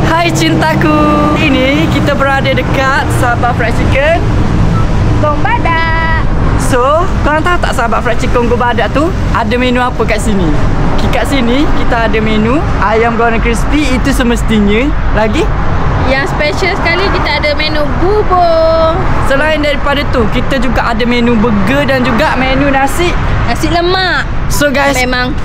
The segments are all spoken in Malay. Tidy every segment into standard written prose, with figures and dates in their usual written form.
Hai cintaku. Ini kita berada dekat Sabah Fried Chicken Gong Badak. So, korang tahu tak Sabah Fried Chicken Gong Badak tu ada menu apa kat sini? Kat sini kita ada menu ayam goreng crispy, itu semestinya. Lagi? Yang special sekali kita ada menu bubur. Selain daripada tu, kita juga ada menu burger dan juga menu nasi lemak. So guys, Memang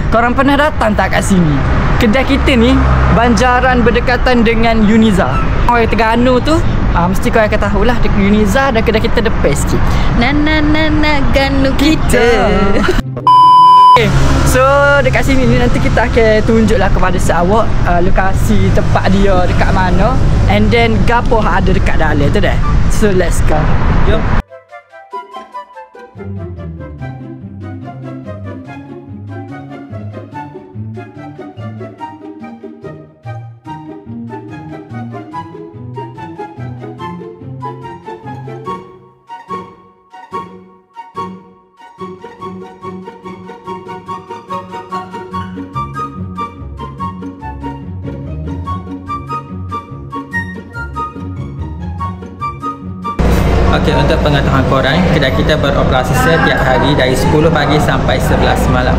korang pernah datang tak kat sini? Kedai kita ni banjaran berdekatan dengan Uniza. Orang Terengganu tu mesti kau akan tahulah Uniza dan kedai kita depan sikit. Na ganu kita. Okay, so dekat sini ni nanti kita akan tunjuklah kepada awak lokasi tempat dia dekat mana, and then gapo ada dekat dalam tu dah. So let's go. Jom. Okey, untuk pengetahuan korang, kedai kita beroperasi setiap hari dari 10 pagi sampai 11 malam.